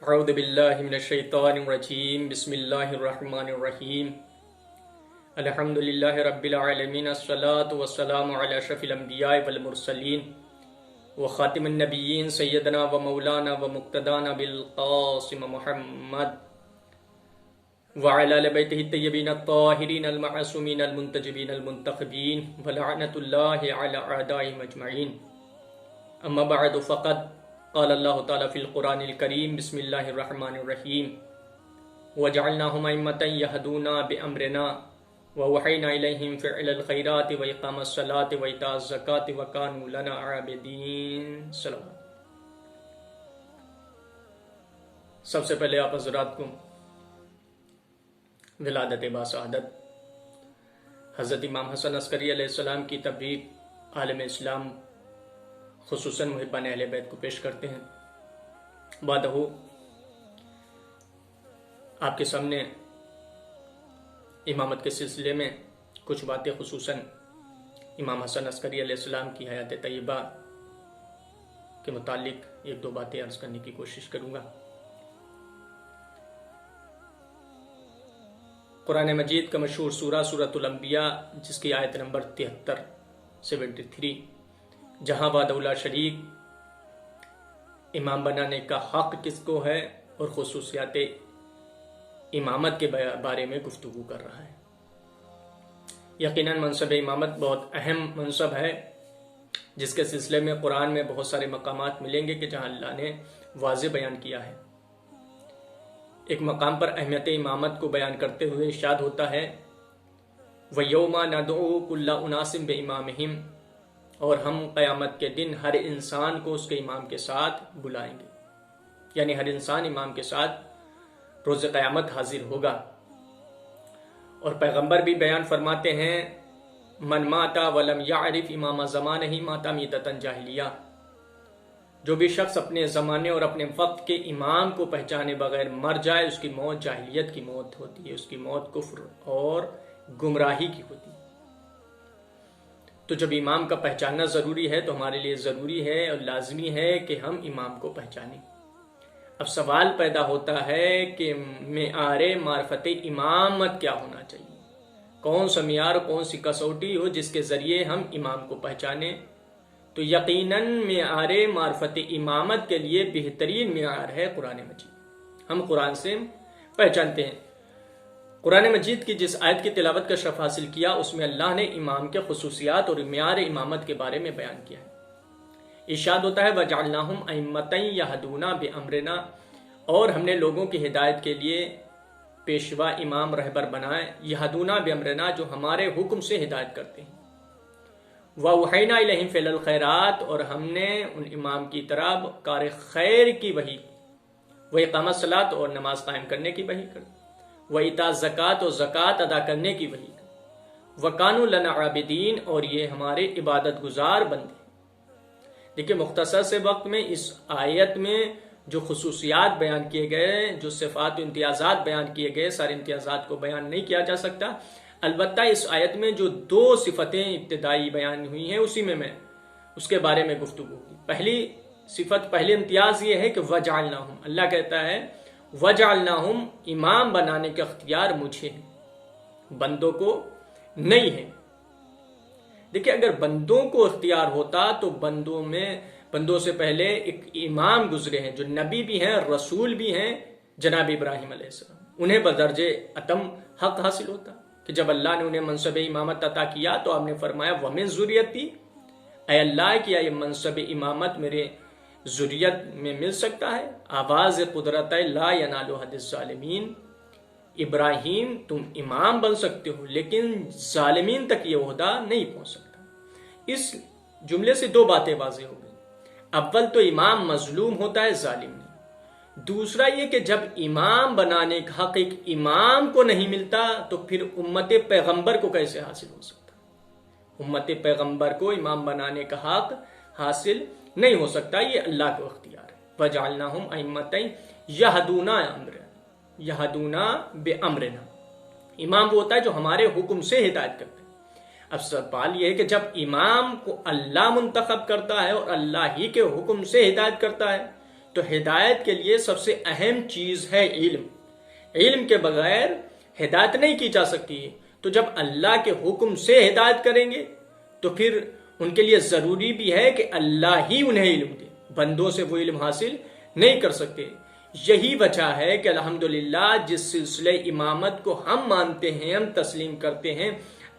اعوذ باللہ من الشیطان الرجیم بسم اللہ الرحمن الرحیم الحمد للہ رب العالمین الصلاة والسلام علی اشرف الانبیاء والمرسلین وخاتم النبیین سیدنا و مولانا و مقتدانا بالقاسم محمد وعلى آل بیتہ الطیبین الطاہرین المعصومین المنتجبین المنتخبین ولعنۃ اللہ علی اعدائهم اجمعین اما بعد فقد قال اللہ تعالیٰ فی القرآن الکریم بسم اللہ الرحمن الرحیم وجعلناہم ائمۃ یہدون بامرنا ووحینا الیہم فعل الخیرات واقام الصلاۃ وایتاء الزکاۃ وکانوا لنا عابدین۔ صلوات۔ سب سے پہلے آپ حضرات کو ولادت باسعادت حضرت امام حسن عسکری علیہ السلام کی تبریک عالم اسلام خصوصاً محبان اہل بیت کو پیش کرتے ہیں۔ بعد ہو آپ کے سامنے امامت کے سلسلے میں کچھ باتیں خصوصاً امام حسن عسکری علیہ السلام کی حیات طیبہ کے متعلق ایک دو باتیں عرض کرنے کی کوشش کروں گا۔ قرآن مجید کا مشہور سورہ سورۃ الانبیاء جس کی آیت نمبر 73 جہاں وحدہ لا شریک امام بنانے کا حق کس کو ہے اور خصوصیات امامت کے بارے میں گفتگو کر رہا ہے۔ یقیناً منصب امامت بہت اہم منصب ہے جس کے سلسلے میں قرآن میں بہت سارے مقامات ملیں گے کہ جہاں اللہ نے واضح بیان کیا ہے۔ ایک مقام پر اہمیت امامت کو بیان کرتے ہوئے ارشاد ہوتا ہے وَيَوْمَ نَدْعُو كُلَّ أُنَاسٍ بِإِمَامِهِمْ، اور ہم قیامت کے دن ہر انسان کو اس کے امام کے ساتھ بلائیں گے، یعنی ہر انسان امام کے ساتھ روز قیامت حاضر ہوگا۔ اور پیغمبر بھی بیان فرماتے ہیں من مات ولم یعرف امام زمانہ مات میتۃ جاہلیہ، جو بھی شخص اپنے زمانے اور اپنے وقت کے امام کو پہچانے بغیر مر جائے اس کی موت جاہلیت کی موت ہوتی ہے، اس کی موت کفر اور گمراہی کی ہوتی ہے۔ تو جب امام کا پہچاننا ضروری ہے تو ہمارے لیے ضروری ہے اور لازمی ہے کہ ہم امام کو پہچانیں۔ اب سوال پیدا ہوتا ہے کہ معیار معرفت امامت کیا ہونا چاہیے، کون سا معیار، کون سی کسوٹی ہو جس کے ذریعے ہم امام کو پہچانیں؟ تو یقیناً معیار معرفت امامت کے لیے بہترین معیار ہے قرآن مجید۔ ہم قرآن سے پہچانتے ہیں۔ قرآن مجید کی جس آیت کی تلاوت کا شرف حاصل کیا اس میں اللہ نے امام کے خصوصیات اور معیار امامت کے بارے میں بیان کیا ہے۔ ارشاد ہوتا ہے وَجَعَلْنَاهُمْ أَئِمَّةً يَهْدُونَ بِأَمْرِنَا، اور ہم نے لوگوں کی ہدایت کے لیے پیشوا امام رہبر بنائے، يَهْدُونَ بِأَمْرِنَا، جو ہمارے حکم سے ہدایت کرتے ہیں۔ وَأَوْحَيْنَا إِلَيْهِمْ فِعْلَ الْخَيْرَاتِ، اور ہم نے ان امام کی طرف کار خیر کی وحی، وَإِقَامَ الصَّلَاةِ، اور نماز قائم کرنے کی وحی کر، وَإِيتَاءَ الزَّكَاةِ، اور زکوٰۃ ادا کرنے کی وحی کر، وَكَانُوا لَنَا عَابِدِينَ، اور یہ ہمارے عبادت گزار بندے۔ دیکھیں مختصر سے وقت میں اس آیت میں جو خصوصیات بیان کیے گئے، جو صفات و امتیازات بیان کیے گئے، سارے امتیازات کو بیان نہیں کیا جا سکتا، البتہ اس آیت میں جو دو صفتیں ابتدائی بیان ہوئی ہیں اسی میں اس کے بارے میں گفتگو کی۔ پہلی صفت، پہلی امتیاز یہ ہے کہ وَجَعَلْنَاهُمْ، اللہ کہتا ہے وَجَعَلْنَاهُمْ، امام بنانے کا اختیار مجھے ہے، بندوں کو نہیں ہے۔ دیکھیں اگر بندوں کو اختیار ہوتا تو بندوں سے پہلے ایک امام گزرے ہیں جو نبی بھی ہیں، رسول بھی ہیں، جناب ابراہیم علیہ السلام، انہیں بدرجہ اتم حق حاصل ہوتا کہ جب اللہ نے انہیں منصب امامت عطا کیا تو آپ نے فرمایا وَمِن ذُرِّيَّتِي، اے اللہ کیا یہ منصب امامت میرے ذریت میں مل سکتا ہے؟ آواز قدرت لا ینال حد الظالمین، ابراہیم تم امام بن سکتے ہو لیکن ظالمین تک یہ عہدہ نہیں پہنچ سکتا۔ اس جملے سے دو باتیں واضح ہو گئی۔ اول تو امام مظلوم ہوتا ہے، ظالم نہیں۔ دوسرا یہ کہ جب امام بنانے کا حق ایک امام کو نہیں ملتا تو پھر امت پیغمبر کو کیسے حاصل ہو سکتا؟ امت پیغمبر کو امام بنانے کا حق حاصل نہیں ہو سکتا، یہ اللہ کو اختیار ہے۔ وَجَعَلْنَاهُمْ أَئِمَّةً يَهْدُونَ بِأَمْرِنَا، امام وہ ہوتا ہے جو ہمارے حکم سے ہدایت کرتا ہے۔ اب سوال یہ ہے کہ جب امام کو اللہ منتخب کرتا ہے اور اللہ ہی کے حکم سے ہدایت کرتا ہے تو ہدایت کے لیے سب سے اہم چیز ہے علم. علم کے بغیر ہدایت نہیں کی جا سکتی. تو جب اللہ کے حکم سے ہدایت کریں گے تو پھر ان کے لیے ضروری بھی ہے کہ اللہ ہی انہیں علم دے. بندوں سے وہ علم حاصل نہیں کر سکتے. یہی وجہ ہے کہ الحمدللہ جس سلسلے امامت کو ہم مانتے ہیں، ہم تسلیم کرتے ہیں،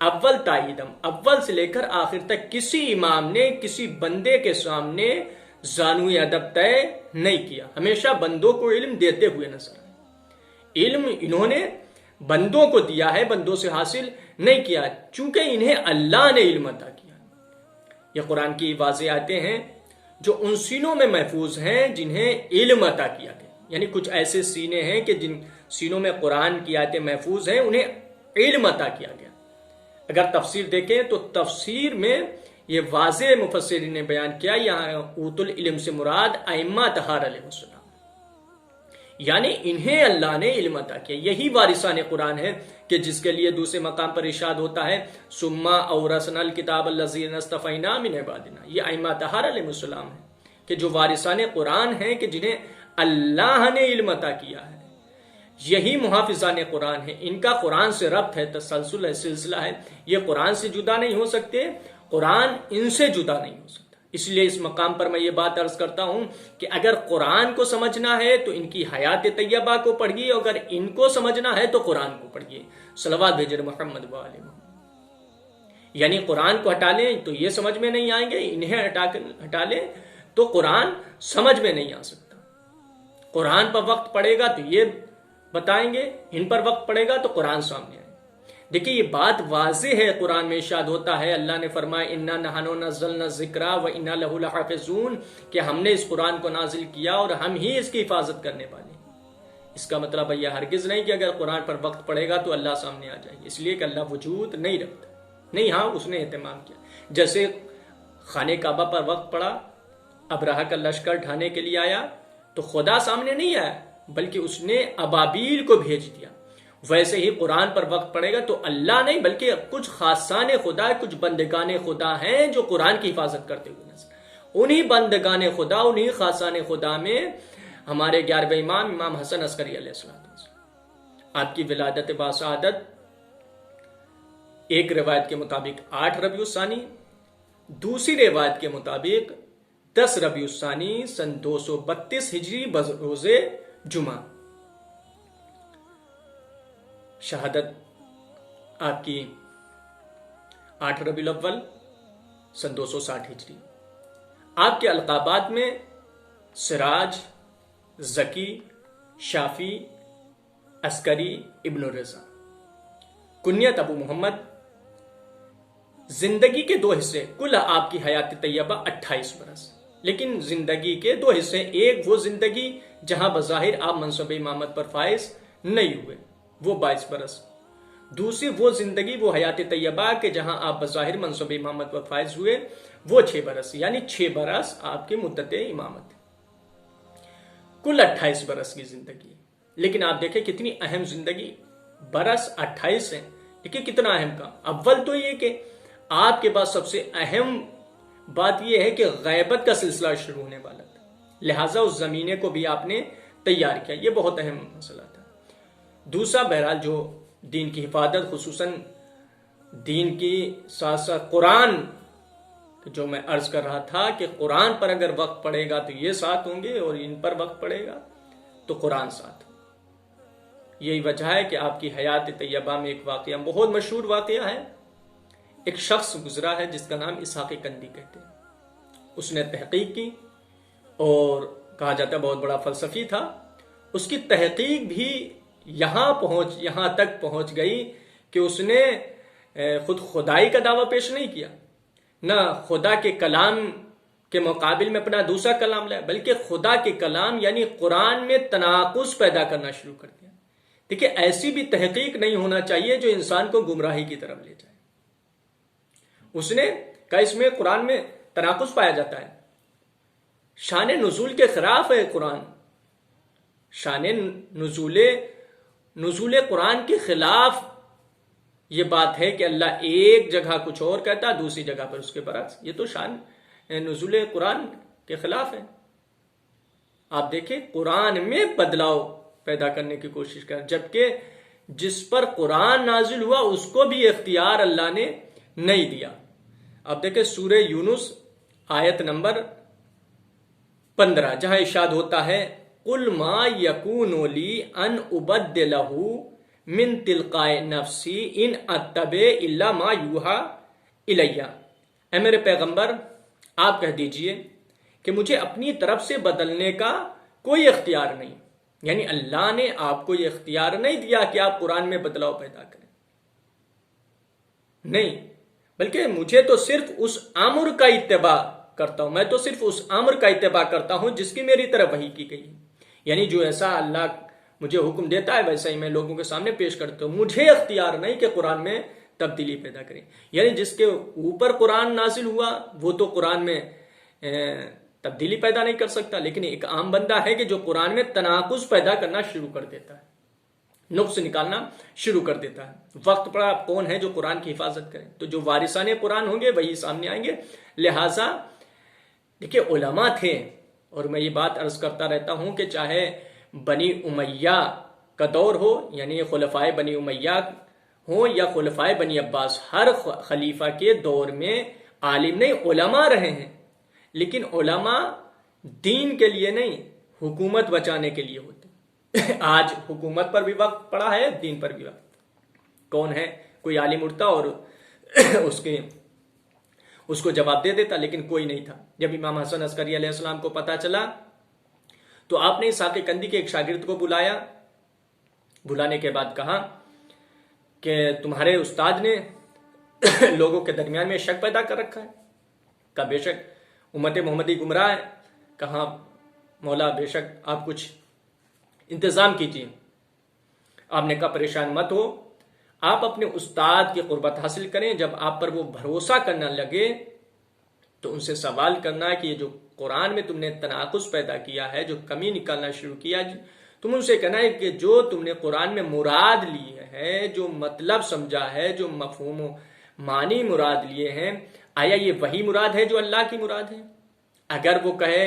اول تائیدم اول سے لے کر آخر تک کسی امام نے کسی بندے کے سامنے زانوی ادب طے نہیں کیا. ہمیشہ بندوں کو علم دیتے ہوئے نظر آئے. علم انہوں نے بندوں کو دیا ہے، بندوں سے حاصل نہیں کیا، چونکہ انہیں اللہ نے علم عطا کیا. یہ قرآن کی واضح آیتیں ہیں جو ان سینوں میں محفوظ ہیں جنہیں علم عطا کیا گیا. یعنی کچھ ایسے سینے ہیں کہ جن سینوں میں قرآن کی آیتیں محفوظ ہیں، انہیں علم عطا کیا گیا. اگر تفسیر دیکھیں تو تفسیر میں یہ واضح مفسرین نے بیان کیا، یہاں اوت العلم سے مراد ائمہ طہار علیہ السلام، یعنی انہیں اللہ نے علم عطا کیا. یہی وارثان قرآن ہے کہ جس کے لیے دوسرے مقام پر ارشاد ہوتا ہے ثم اورثنا الکتاب الذین اصطفینا من عبادنا. یہ ائمہ طہار علیہ السلام ہے کہ جو وارثان قرآن ہیں کہ جنہیں اللہ نے علم عطا کیا ہے. یہی محافظان قرآن ہیں، ان کا قرآن سے ربط ہے، تسلسل ہے، سلسلہ ہے. یہ قرآن سے جدا نہیں ہو سکتے، قرآن ان سے جدا نہیں ہو سکتا. اس لیے اس مقام پر میں یہ بات عرض کرتا ہوں کہ اگر قرآن کو سمجھنا ہے تو ان کی حیات طیبہ کو پڑھیے، اگر ان کو سمجھنا ہے تو قرآن کو پڑھیے. صلوات بھیجے محمد و آل محمد. یعنی قرآن کو ہٹا لیں تو یہ سمجھ میں نہیں آئیں گے، انہیں ہٹا لیں تو قرآن سمجھ میں نہیں آ سکتا. قرآن پر وقت پڑے گا تو یہ بتائیں گے، ان پر وقت پڑے گا تو قرآن سامنے آئے. دیکھیے یہ بات واضح ہے، قرآن میں ارشاد ہوتا ہے، اللہ نے فرمایا انا نحن نزلنا الذکر و انا لہ لحافظون، کہ ہم نے اس قرآن کو نازل کیا اور ہم ہی اس کی حفاظت کرنے والے ہیں. اس کا مطلب یہ ہرگز نہیں کہ اگر قرآن پر وقت پڑے گا تو اللہ سامنے آ جائے گی، اس لیے کہ اللہ وجود نہیں رکھتا. نہیں، ہاں اس نے اہتمام کیا. جیسے خانہ کعبہ پر وقت پڑا، ابرہہ کا لشکر ڈھانے کے لیے آیا تو خدا سامنے نہیں آیا بلکہ اس نے ابابیل کو بھیج دیا. ویسے ہی قرآن پر وقت پڑے گا تو اللہ نہیں بلکہ کچھ خاصان خدا، کچھ بندگان خدا ہیں جو قرآن کی حفاظت کرتے ہوئے نظر. انہی بندگان خدا، انہی خاصان خدا میں ہمارے 11ویں امام حسن عسکری علیہ السلام، آپ کی ولادت باسعادت ایک روایت کے مطابق 8 ربیع الثانی، دوسری روایت کے مطابق 10 ربیع الثانی سن 232 ہجری بروز جمعہ. شہادت آپ کی 8 ربیع الاول سن 260 ہجری. آپ کے القابات میں سراج، زکی، شافی، عسکری، ابن الرضا. کنیت ابو محمد. زندگی کے 2 حصے، کل آپ کی حیات طیبہ 28 برس، لیکن زندگی کے 2 حصے، ایک وہ زندگی جہاں بظاہر آپ منصب امامت پر فائز نہیں ہوئے، وہ 22 برس. دوسری وہ زندگی، وہ حیات طیبہ کہ جہاں آپ بظاہر منصب امامت پر فائز ہوئے، وہ 6 برس، یعنی 6 برس آپ کی مدت امامت. کل 28 برس کی زندگی. لیکن آپ دیکھیں کتنی اہم زندگی، برس 28 ہیں، لیکن کتنا اہم کام. اول تو یہ کہ آپ کے پاس سب سے اہم بات یہ ہے کہ غیبت کا سلسلہ شروع ہونے والا تھا، لہٰذا اس زمینے کو بھی آپ نے تیار کیا. یہ بہت اہم مسئلہ تھا. دوسرا بہرحال جو دین کی حفاظت، خصوصاً دین کی ساتھ ساتھ قرآن، جو میں عرض کر رہا تھا کہ قرآن پر اگر وقت پڑے گا تو یہ ساتھ ہوں گے اور ان پر وقت پڑے گا تو قرآن ساتھ. یہی وجہ ہے کہ آپ کی حیات طیبہ میں ایک واقعہ، بہت مشہور واقعہ ہے. ایک شخص گزرا ہے جس کا نام اسحاق کندی کہتے ہیں. اس نے تحقیق کی اور کہا جاتا ہے بہت بڑا فلسفی تھا. اس کی تحقیق بھی یہاں تک پہنچ گئی کہ اس نے خود خدائی کا دعویٰ پیش نہیں کیا، نہ خدا کے کلام کے مقابل میں اپنا دوسرا کلام لایا، بلکہ خدا کے کلام یعنی قرآن میں تناقض پیدا کرنا شروع کر دیا. دیکھیں ایسی بھی تحقیق نہیں ہونا چاہیے جو انسان کو گمراہی کی طرف لے جائے. اس نے کہا اس میں قرآن میں تناقض پایا جاتا ہے، شان نزول کے خلاف ہے قرآن، شان نزول قرآن کے خلاف یہ بات ہے کہ اللہ ایک جگہ کچھ اور کہتا ہے، دوسری جگہ پر اس کے برعکس. یہ تو شان نزول قرآن کے خلاف ہے. آپ دیکھیں قرآن میں بدلاؤ پیدا کرنے کی کوشش کر، جبکہ جس پر قرآن نازل ہوا اس کو بھی اختیار اللہ نے نہیں دیا۔ اب دیکھیں سورہ یونس آیت نمبر 15 جہاں ارشاد ہوتا ہے قُلْ مَا يَكُونُ لِي أَنْ أُبَدِّلَهُ مِنْ تِلْقَاءِ نَفْسِي إِنْ أَتَّبِعُ إِلَّا مَا يُوحَىٰ إِلَيَّ۔ اے میرے پیغمبر آپ کہہ دیجئے کہ مجھے اپنی طرف سے بدلنے کا کوئی اختیار نہیں، یعنی اللہ نے آپ کو یہ اختیار نہیں دیا کہ آپ قرآن میں بدلاؤ پیدا کریں، نہیں، بلکہ مجھے تو صرف اس امر کا اتباع کرتا ہوں، میں تو صرف اس امر کا اتباع کرتا ہوں جس کی میری طرف وحی کی گئی ہے، یعنی جو ایسا اللہ مجھے حکم دیتا ہے ویسا ہی میں لوگوں کے سامنے پیش کرتا ہوں، مجھے اختیار نہیں کہ قرآن میں تبدیلی پیدا کریں۔ یعنی جس کے اوپر قرآن نازل ہوا وہ تو قرآن میں تبدیلی پیدا نہیں کر سکتا، لیکن ایک عام بندہ ہے کہ جو قرآن میں تناقض پیدا کرنا شروع کر دیتا ہے، نقص نکالنا شروع کر دیتا ہے۔ وقت پر آپ کون ہے جو قرآن کی حفاظت کریں؟ تو جو وارثان قرآن ہوں گے وہی سامنے آئیں گے۔ لہٰذا دیکھیے علماء تھے، اور میں یہ بات عرض کرتا رہتا ہوں کہ چاہے بنی امیہ کا دور ہو، یعنی خلفائے بنی امیہ ہو یا خلفائے بنی عباس، ہر خلیفہ کے دور میں عالم نہیں علماء رہے ہیں، لیکن علماء دین کے لیے نہیں حکومت بچانے کے لیے ہوتے۔ آج حکومت پر بھی وقت پڑا ہے، دین پر بھی وقت۔ کون ہے کوئی عالم اٹھتا اور اس کو جواب دے دیتا، لیکن کوئی نہیں تھا۔ جب امام حسن عسکری علیہ السلام کو پتا چلا تو آپ نے اسحاق کندی کے ایک شاگرد کو بلایا، بلانے کے بعد کہا کہ تمہارے استاد نے لوگوں کے درمیان میں شک پیدا کر رکھا ہے۔ کہا بے شک امت محمدی گمراہ ہے۔ کہا مولا بے شک آپ کچھ انتظام کیجیے۔ آپ نے کہا پریشان مت ہو، آپ اپنے استاد کی قربت حاصل کریں، جب آپ پر وہ بھروسہ کرنا لگے تو ان سے سوال کرنا کہ یہ جو قرآن میں تم نے تناقض پیدا کیا ہے، جو کمی نکالنا شروع کیا، تم ان سے کہنا ہے کہ جو تم نے قرآن میں مراد لی ہے، جو مطلب سمجھا ہے، جو مفہوم و معنی مراد لیے ہیں، آیا یہ وہی مراد ہے جو اللہ کی مراد ہے؟ اگر وہ کہے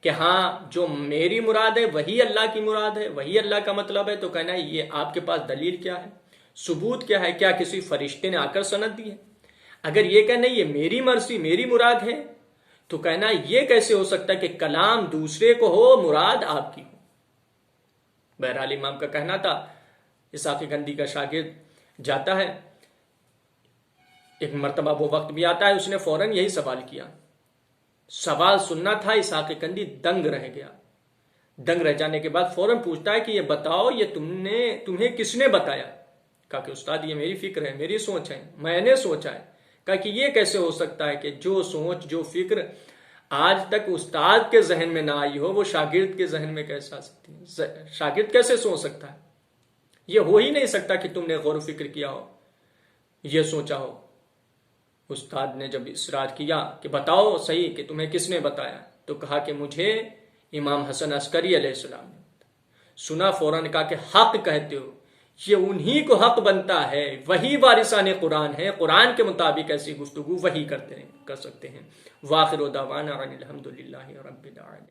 کہ ہاں جو میری مراد ہے وہی اللہ کی مراد ہے، وہی اللہ کا مطلب ہے، تو کہنا ہے یہ آپ کے پاس دلیل کیا ہے، ثبوت کیا ہے، کیا کسی فرشتے نے آ کر سند دی ہے؟ اگر یہ کہنا یہ میری مرضی میری مراد ہے تو کہنا یہ کیسے ہو سکتا ہے کہ کلام دوسرے کو ہو مراد آپ کی ہو؟ بہرحال امام کا کہنا تھا، اسحاق کندی کا شاگرد جاتا ہے، ایک مرتبہ وہ وقت بھی آتا ہے، اس نے فوراً یہی سوال کیا۔ سوال سننا تھا، اسحاق کندی دنگ رہ گیا۔ دنگ رہ جانے کے بعد فوراً پوچھتا ہے کہ یہ بتاؤ یہ تمہیں کس نے بتایا؟ کہا کہ استاد یہ میری فکر ہے، میری سوچ ہے، میں نے سوچا ہے۔ کہا کہ یہ کیسے ہو سکتا ہے کہ جو سوچ جو فکر آج تک استاد کے ذہن میں نہ آئی ہو وہ شاگرد کے ذہن میں کیسے آ سکتی ہے؟ شاگرد کیسے سوچ سکتا ہے؟ یہ ہو ہی نہیں سکتا کہ تم نے غور و فکر کیا ہو، یہ سوچا ہو۔ استاد نے جب اصرار کیا کہ بتاؤ صحیح کہ تمہیں کس نے بتایا، تو کہا کہ مجھے امام حسن عسکری علیہ السلام نے سنا۔ فوراً کہا کہ حق کہتے ہو، یہ انہی کو حق بنتا ہے، وہی وارثان قرآن ہے، قرآن کے مطابق ایسی گفتگو وہی کر سکتے ہیں۔ وآخر دعوانا ان الحمد للہ رب العالمین۔